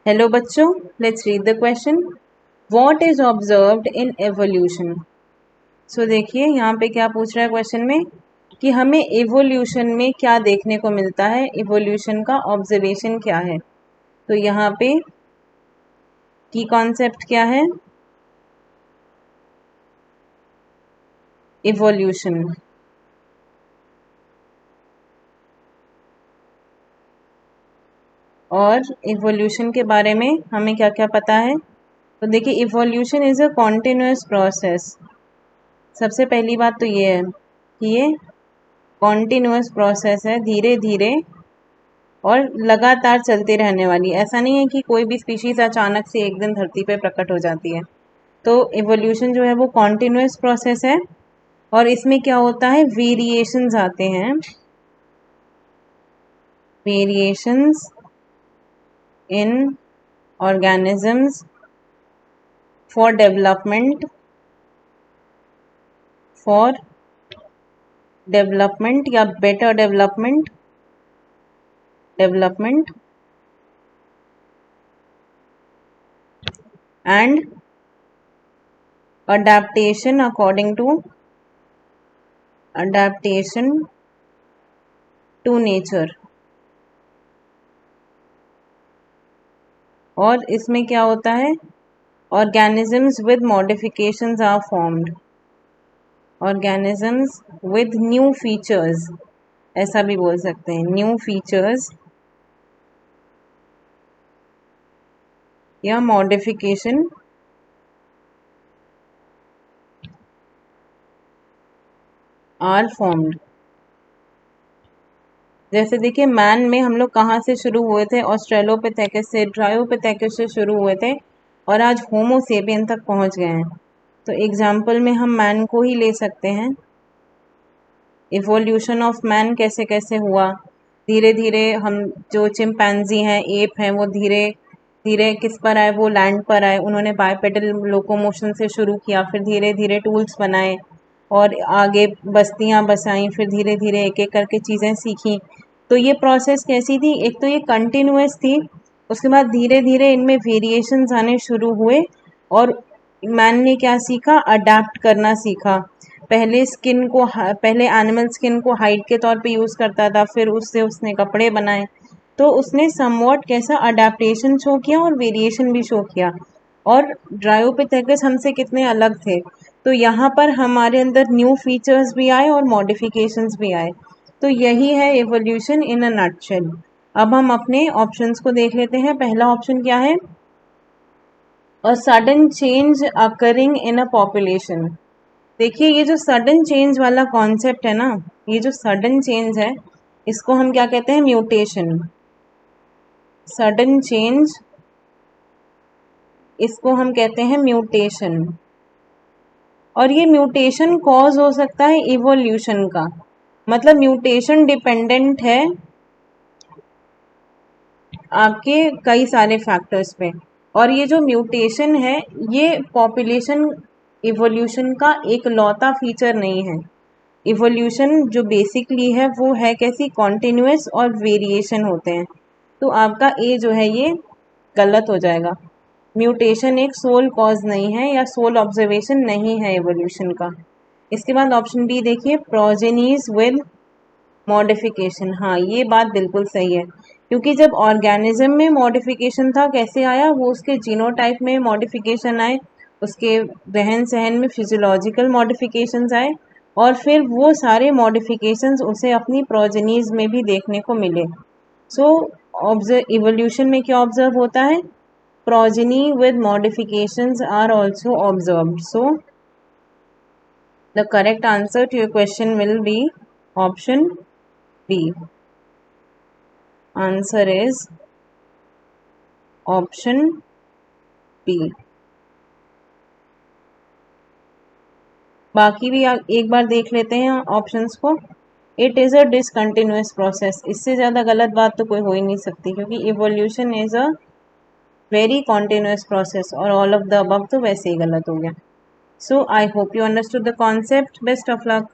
Hello बच्चों, let's read the question. What is observed in evolution? So देखिए यहाँ पे क्या पूछ रहा है क्वेश्चन में कि हमें एवोल्यूशन में क्या देखने को मिलता है, एवोल्यूशन का ऑब्जर्वेशन क्या है. तो यहाँ पे की कॉन्सेप्ट क्या है? एवोल्यूशन. और एवोल्यूशन के बारे में हमें क्या क्या पता है. तो देखिए evolution is a continuous process. सबसे पहली बात तो ये है कि ये कॉन्टिन्यूस प्रोसेस है, धीरे धीरे और लगातार चलते रहने वाली. ऐसा नहीं है कि कोई भी स्पीशीज अचानक से एक दिन धरती पे प्रकट हो जाती है. तो इवोल्यूशन जो है वो कॉन्टिन्यूस प्रोसेस है. और इसमें क्या होता है, वेरिएशंस आते हैं. Variations in organisms for development या better development and adaptation to nature. और इसमें क्या होता है, organisms with modifications are formed. organisms with new features, ऐसा भी बोल सकते हैं, new features या modification are formed. जैसे देखिए मैन में हम लोग कहाँ से शुरू हुए थे, ऑस्ट्रेलोपिथेकस से, ट्रायोपिथेकस से शुरू हुए थे और आज होमो सेपियन तक पहुंच गए हैं. तो एग्जाम्पल में हम मैन को ही ले सकते हैं. इवोल्यूशन ऑफ मैन कैसे कैसे हुआ, धीरे धीरे हम जो चिंपैंजी हैं, एप हैं, वो धीरे धीरे किस पर आए, वो लैंड पर आए. उन्होंने बायपेडल लोकोमोशन से शुरू किया, फिर धीरे धीरे टूल्स बनाए और आगे बस्तियां बसाई, फिर धीरे धीरे एक एक करके चीज़ें सीखी. तो ये प्रोसेस कैसी थी, एक तो ये कंटिन्यूस थी, उसके बाद धीरे धीरे इनमें वेरिएशंस आने शुरू हुए और मैन ने क्या सीखा, अडेप्ट करना सीखा. पहले एनिमल स्किन को हाइड के तौर पे यूज़ करता था, फिर उससे उसने कपड़े बनाए. तो उसने समवॉट कैसा अडेप्टेशन शो किया और वेरिएशन भी शो किया. और ड्रायोपिथेकस हमसे कितने अलग थे, तो यहाँ पर हमारे अंदर न्यू फीचर्स भी आए और मॉडिफिकेशंस भी आए. तो यही है एवोल्यूशन इन अ नटशेल. अब हम अपने ऑप्शंस को देख लेते हैं. पहला ऑप्शन क्या है, a sudden change occurring in a population. देखिए ये जो सडन चेंज वाला कॉन्सेप्ट है ना, ये जो सडन चेंज है इसको हम क्या कहते हैं, म्यूटेशन. सडन चेंज, इसको हम कहते हैं म्यूटेशन. और ये म्यूटेशन कॉज हो सकता है इवोल्यूशन का, मतलब म्यूटेशन डिपेंडेंट है आपके कई सारे फैक्टर्स पे. और ये जो म्यूटेशन है ये पॉपुलेशन इवोल्यूशन का एक लौता फीचर नहीं है. इवोल्यूशन जो बेसिकली है वो है कैसी, कॉन्टिन्यूस और वेरिएशन होते हैं. तो आपका ए जो है ये गलत हो जाएगा. म्यूटेशन एक सोल कॉज नहीं है या सोल ऑब्जर्वेशन नहीं है इवोल्यूशन का. इसके बाद ऑप्शन बी देखिए, प्रोजेनीज विद मॉडिफिकेशन. हाँ ये बात बिल्कुल सही है, क्योंकि जब ऑर्गेनिज्म में मॉडिफिकेशन था, कैसे आया वो, उसके जीनोटाइप में मॉडिफिकेशन आए, उसके रहन सहन में फिजियोलॉजिकल मॉडिफिकेशंस आए और फिर वो सारे मॉडिफिकेशंस उसे अपनी प्रोजेनीज में भी देखने को मिले. सो इवोल्यूशन में क्या ऑब्जर्व होता है, progeny with modifications are also observed. So the correct answer to your question will be option B. Answer is option B. बाकी भी एक बार देख लेते हैं ऑप्शंस को. It is a discontinuous process. इससे ज़्यादा गलत बात तो कोई हो ही नहीं सकती, क्योंकि evolution is a very continuous process और ऑल ऑफ द अबव तो वैसे ही गलत हो गया. So I hope you understood the concept. Best of luck.